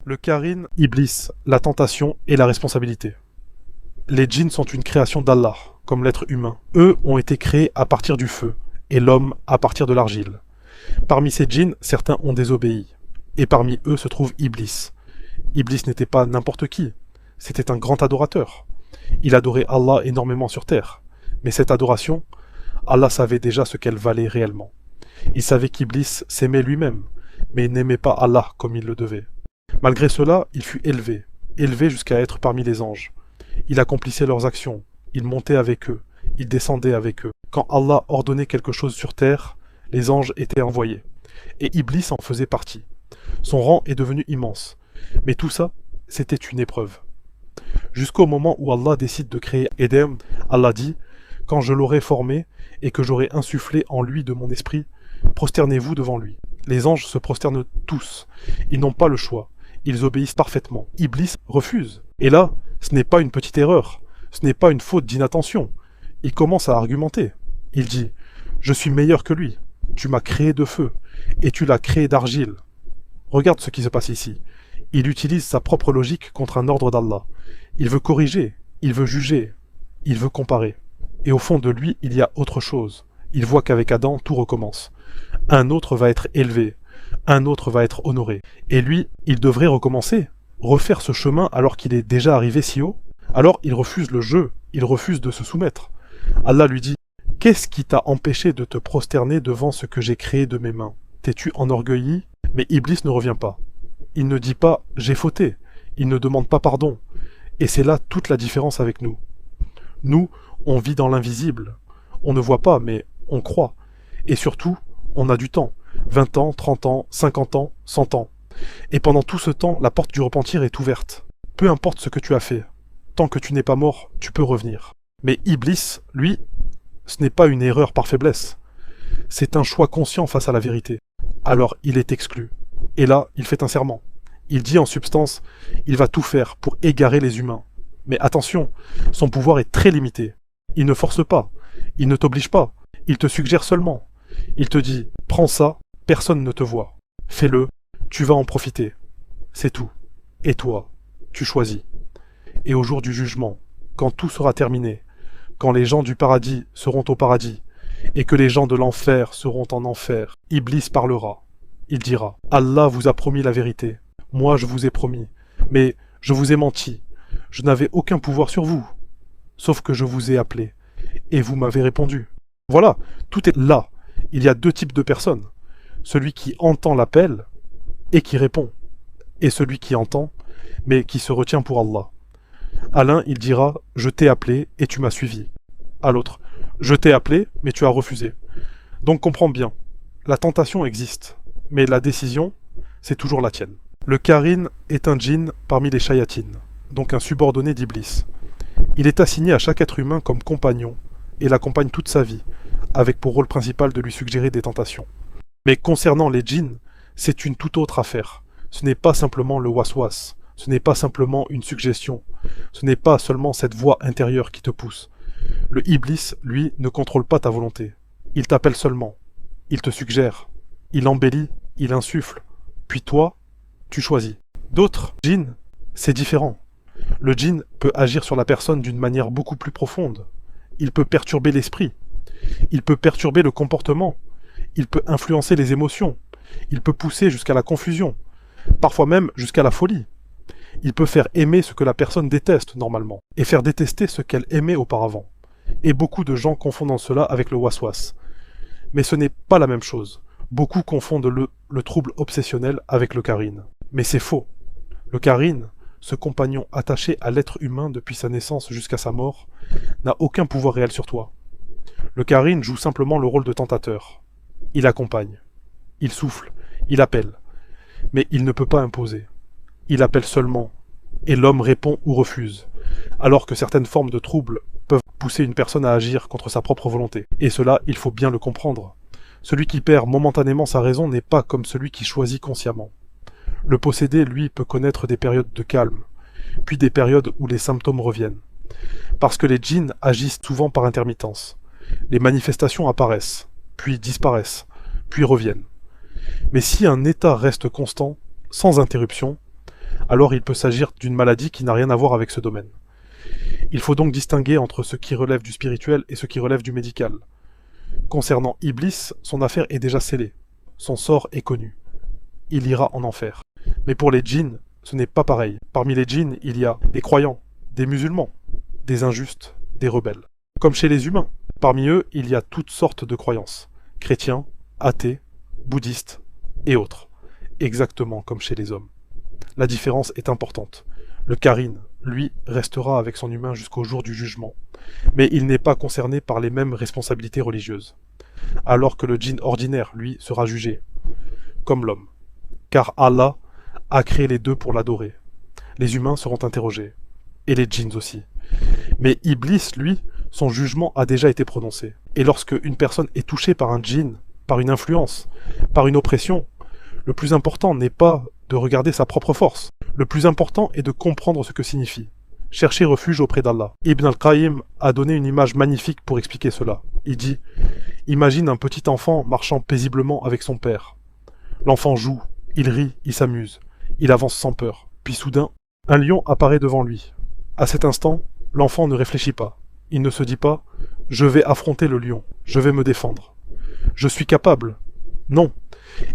Le Karin, Iblis, la tentation et la responsabilité. Les djinns sont une création d'Allah, comme l'être humain. Eux ont été créés à partir du feu, et l'homme à partir de l'argile. Parmi ces djinns, certains ont désobéi. Et parmi eux se trouve Iblis. Iblis n'était pas n'importe qui, c'était un grand adorateur. Il adorait Allah énormément sur terre. Mais cette adoration, Allah savait déjà ce qu'elle valait réellement. Il savait qu'Iblis s'aimait lui-même, mais il n'aimait pas Allah comme il le devait. Malgré cela, il fut élevé, élevé jusqu'à être parmi les anges. Il accomplissait leurs actions, il montait avec eux, il descendait avec eux. Quand Allah ordonnait quelque chose sur terre, les anges étaient envoyés. Et Iblis en faisait partie. Son rang est devenu immense. Mais tout ça, c'était une épreuve. Jusqu'au moment où Allah décide de créer Éden, Allah dit « Quand je l'aurai formé et que j'aurai insufflé en lui de mon esprit, prosternez-vous devant lui. » Les anges se prosternent tous. Ils n'ont pas le choix. Ils obéissent parfaitement. Iblis refuse. Et là, ce n'est pas une petite erreur. Ce n'est pas une faute d'inattention. Il commence à argumenter. Il dit « Je suis meilleur que lui. Tu m'as créé de feu. Et tu l'as créé d'argile. » Regarde ce qui se passe ici. Il utilise sa propre logique contre un ordre d'Allah. Il veut corriger. Il veut juger. Il veut comparer. Et au fond de lui, il y a autre chose. Il voit qu'avec Adam, tout recommence. Un autre va être élevé. Un autre va être honoré. Et lui, il devrait recommencer, refaire ce chemin alors qu'il est déjà arrivé si haut. Alors il refuse le jeu, il refuse de se soumettre. Allah lui dit « Qu'est-ce qui t'a empêché de te prosterner devant ce que j'ai créé de mes mains? T'es-tu enorgueilli ?» Mais Iblis ne revient pas. Il ne dit pas « J'ai fauté ». Il ne demande pas pardon. Et c'est là toute la différence avec nous. Nous, on vit dans l'invisible. On ne voit pas, mais on croit. Et surtout, on a du temps. 20 ans, 30 ans, 50 ans, 100 ans. Et pendant tout ce temps, la porte du repentir est ouverte. Peu importe ce que tu as fait. Tant que tu n'es pas mort, tu peux revenir. Mais Iblis, lui, ce n'est pas une erreur par faiblesse. C'est un choix conscient face à la vérité. Alors il est exclu. Et là, il fait un serment. Il dit en substance, il va tout faire pour égarer les humains. Mais attention, son pouvoir est très limité. Il ne force pas. Il ne t'oblige pas. Il te suggère seulement. Il te dit, prends ça, personne ne te voit. Fais-le, tu vas en profiter. C'est tout. Et toi, tu choisis. Et au jour du jugement, quand tout sera terminé, quand les gens du paradis seront au paradis, et que les gens de l'enfer seront en enfer, Iblis parlera. Il dira, Allah vous a promis la vérité. Moi je vous ai promis. Mais je vous ai menti. Je n'avais aucun pouvoir sur vous. Sauf que je vous ai appelé. Et vous m'avez répondu. Voilà, tout est là. Il y a deux types de personnes. Celui qui entend l'appel et qui répond. Et celui qui entend, mais qui se retient pour Allah. À l'un, il dira « Je t'ai appelé et tu m'as suivi ». À l'autre « Je t'ai appelé, mais tu as refusé ». Donc comprends bien, la tentation existe, mais la décision, c'est toujours la tienne. Le Karin est un djinn parmi les shayatines, donc un subordonné d'Iblis. Il est assigné à chaque être humain comme compagnon, et l'accompagne toute sa vie, avec pour rôle principal de lui suggérer des tentations. Mais concernant les djinns, c'est une toute autre affaire. Ce n'est pas simplement le waswas, ce n'est pas simplement une suggestion, ce n'est pas seulement cette voix intérieure qui te pousse. Le Iblis, lui, ne contrôle pas ta volonté. Il t'appelle seulement, il te suggère, il embellit, il insuffle, puis toi, tu choisis. D'autres djinns, c'est différent. Le djinn peut agir sur la personne d'une manière beaucoup plus profonde. Il peut perturber l'esprit, il peut perturber le comportement, il peut influencer les émotions, il peut pousser jusqu'à la confusion, parfois même jusqu'à la folie. Il peut faire aimer ce que la personne déteste normalement, et faire détester ce qu'elle aimait auparavant. Et beaucoup de gens confondent cela avec le waswas. Mais ce n'est pas la même chose. Beaucoup confondent le trouble obsessionnel avec le Karin. Mais c'est faux. Le Karin, ce compagnon attaché à l'être humain depuis sa naissance jusqu'à sa mort, n'a aucun pouvoir réel sur toi. Le Karin joue simplement le rôle de tentateur. Il accompagne. Il souffle. Il appelle. Mais il ne peut pas imposer. Il appelle seulement. Et l'homme répond ou refuse. Alors que certaines formes de troubles peuvent pousser une personne à agir contre sa propre volonté. Et cela, il faut bien le comprendre. Celui qui perd momentanément sa raison n'est pas comme celui qui choisit consciemment. Le possédé, lui, peut connaître des périodes de calme, puis des périodes où les symptômes reviennent. Parce que les djinns agissent souvent par intermittence. Les manifestations apparaissent, puis disparaissent, puis reviennent. Mais si un état reste constant, sans interruption, alors il peut s'agir d'une maladie qui n'a rien à voir avec ce domaine. Il faut donc distinguer entre ce qui relève du spirituel et ce qui relève du médical. Concernant Iblis, son affaire est déjà scellée. Son sort est connu. Il ira en enfer. Mais pour les djinns, ce n'est pas pareil. Parmi les djinns, il y a des croyants, des musulmans, des injustes, des rebelles. Comme chez les humains. Parmi eux, il y a toutes sortes de croyances. Chrétiens, athées, bouddhistes et autres. Exactement comme chez les hommes. La différence est importante. Le Karine, lui, restera avec son humain jusqu'au jour du jugement. Mais il n'est pas concerné par les mêmes responsabilités religieuses. Alors que le djinn ordinaire, lui, sera jugé. Comme l'homme. Car Allah a créé les deux pour l'adorer. Les humains seront interrogés. Et les djinns aussi. Mais Iblis, lui, son jugement a déjà été prononcé. Et lorsque une personne est touchée par un djinn, par une influence, par une oppression, le plus important n'est pas de regarder sa propre force. Le plus important est de comprendre ce que signifie. Chercher refuge auprès d'Allah. Ibn al-Qayyim a donné une image magnifique pour expliquer cela. Il dit « Imagine un petit enfant marchant paisiblement avec son père. L'enfant joue, il rit, il s'amuse. Il avance sans peur. Puis soudain, un lion apparaît devant lui. À cet instant, l'enfant ne réfléchit pas. Il ne se dit pas « Je vais affronter le lion, je vais me défendre. Je suis capable. » Non.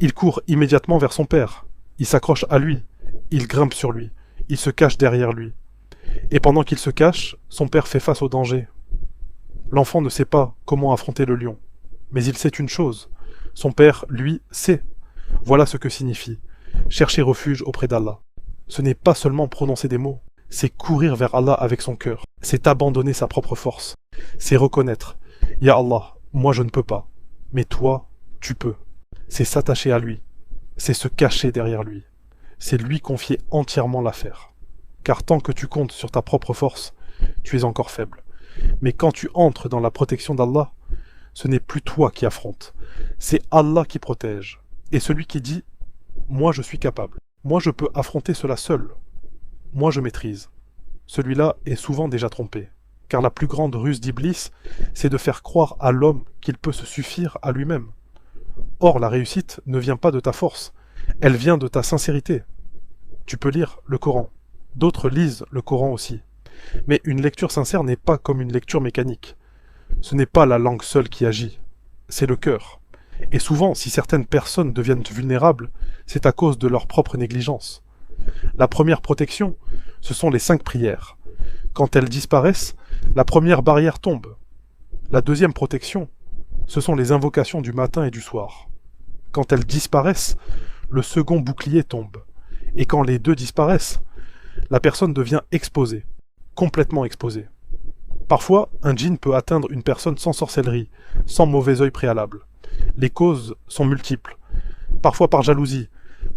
Il court immédiatement vers son père. Il s'accroche à lui. Il grimpe sur lui. Il se cache derrière lui. Et pendant qu'il se cache, son père fait face au danger. L'enfant ne sait pas comment affronter le lion. Mais il sait une chose. Son père, lui, sait. Voilà ce que signifie chercher refuge auprès d'Allah. Ce n'est pas seulement prononcer des mots. C'est courir vers Allah avec son cœur. C'est abandonner sa propre force. C'est reconnaître. Ya Allah, moi je ne peux pas. Mais toi, tu peux. C'est s'attacher à lui. C'est se cacher derrière lui. C'est lui confier entièrement l'affaire. Car tant que tu comptes sur ta propre force, tu es encore faible. Mais quand tu entres dans la protection d'Allah, ce n'est plus toi qui affrontes. C'est Allah qui protège. Et celui qui dit « Moi je suis capable. Moi je peux affronter cela seul. Moi je maîtrise. » Celui-là est souvent déjà trompé. Car la plus grande ruse d'Iblis, c'est de faire croire à l'homme qu'il peut se suffire à lui-même. Or, la réussite ne vient pas de ta force, elle vient de ta sincérité. Tu peux lire le Coran. D'autres lisent le Coran aussi. Mais une lecture sincère n'est pas comme une lecture mécanique. Ce n'est pas la langue seule qui agit, c'est le cœur. Et souvent, si certaines personnes deviennent vulnérables, c'est à cause de leur propre négligence. La première protection, ce sont les 5 prières. Quand elles disparaissent, la première barrière tombe. La deuxième protection, ce sont les invocations du matin et du soir. Quand elles disparaissent, le second bouclier tombe. Et quand les deux disparaissent, la personne devient exposée, complètement exposée. Parfois, un djinn peut atteindre une personne sans sorcellerie, sans mauvais œil préalable. Les causes sont multiples. Parfois par jalousie,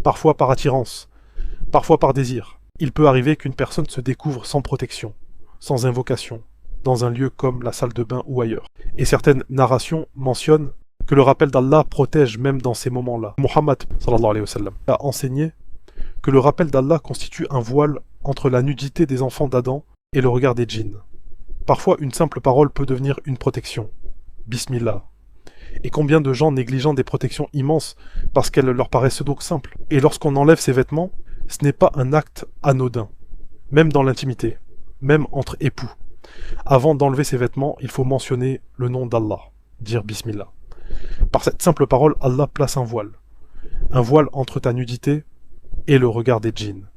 parfois par attirance, parfois par désir. Il peut arriver qu'une personne se découvre sans protection, sans invocation, dans un lieu comme la salle de bain ou ailleurs. Et certaines narrations mentionnent que le rappel d'Allah protège même dans ces moments-là. Muhammad sallallahu alayhi wa sallam a enseigné que le rappel d'Allah constitue un voile entre la nudité des enfants d'Adam et le regard des djinns. Parfois, une simple parole peut devenir une protection. Bismillah. Et combien de gens négligeant des protections immenses parce qu'elles leur paraissent donc simples. Et lorsqu'on enlève ses vêtements, ce n'est pas un acte anodin. Même dans l'intimité, même entre époux. Avant d'enlever ses vêtements, il faut mentionner le nom d'Allah, dire Bismillah. Par cette simple parole, Allah place un voile. Un voile entre ta nudité et le regard des djinns.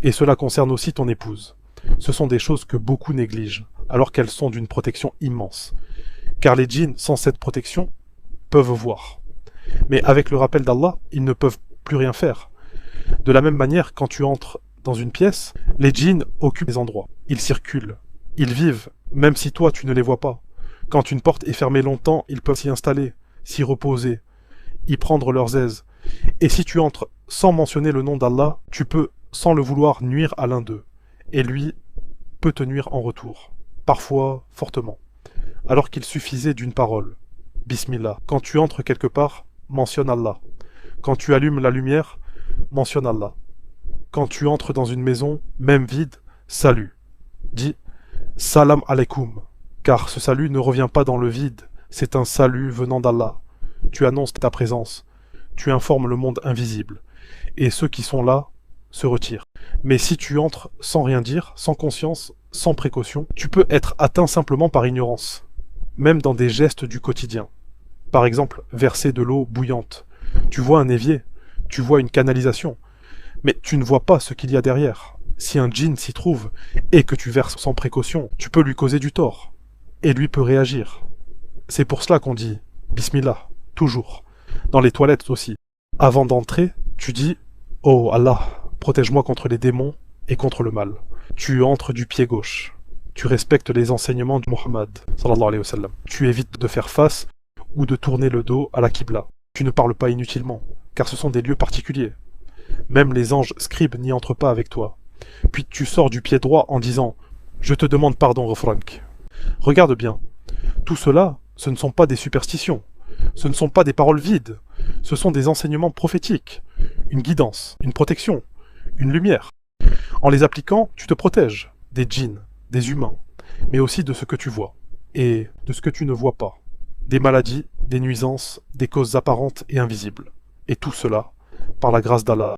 Et cela concerne aussi ton épouse. Ce sont des choses que beaucoup négligent, alors qu'elles sont d'une protection immense. Car les djinns, sans cette protection, peuvent voir. Mais avec le rappel d'Allah, ils ne peuvent plus rien faire. De la même manière, quand tu entres dans une pièce, les djinns occupent les endroits. Ils circulent. Ils vivent, même si toi tu ne les vois pas. Quand une porte est fermée longtemps, ils peuvent s'y installer, s'y reposer, y prendre leurs aises. Et si tu entres sans mentionner le nom d'Allah, tu peux, sans le vouloir, nuire à l'un d'eux. Et lui peut te nuire en retour. Parfois, fortement. Alors qu'il suffisait d'une parole. Bismillah. Quand tu entres quelque part, mentionne Allah. Quand tu allumes la lumière, mentionne Allah. Quand tu entres dans une maison, même vide, salut. Dis Salam alaikum. Car ce salut ne revient pas dans le vide, c'est un salut venant d'Allah. Tu annonces ta présence. Tu informes le monde invisible. Et ceux qui sont là se retire. Mais si tu entres sans rien dire, sans conscience, sans précaution, tu peux être atteint simplement par ignorance, même dans des gestes du quotidien. Par exemple, verser de l'eau bouillante. Tu vois un évier, tu vois une canalisation, mais tu ne vois pas ce qu'il y a derrière. Si un djinn s'y trouve, et que tu verses sans précaution, tu peux lui causer du tort, et lui peut réagir. C'est pour cela qu'on dit « Bismillah », toujours. Dans les toilettes aussi. Avant d'entrer, tu dis « Oh Allah, protège-moi contre les démons et contre le mal ». Tu entres du pied gauche. Tu respectes les enseignements de Muhammad, sallallahu alayhi wa sallam. Tu évites de faire face ou de tourner le dos à la Qibla. Tu ne parles pas inutilement, car ce sont des lieux particuliers. Même les anges scribes n'y entrent pas avec toi. Puis tu sors du pied droit en disant « Je te demande pardon, Refrank ». Regarde bien. Tout cela, ce ne sont pas des superstitions. Ce ne sont pas des paroles vides. Ce sont des enseignements prophétiques. Une guidance, une protection, une lumière. En les appliquant, tu te protèges des djinns, des humains, mais aussi de ce que tu vois et de ce que tu ne vois pas. Des maladies, des nuisances, des causes apparentes et invisibles. Et tout cela par la grâce d'Allah.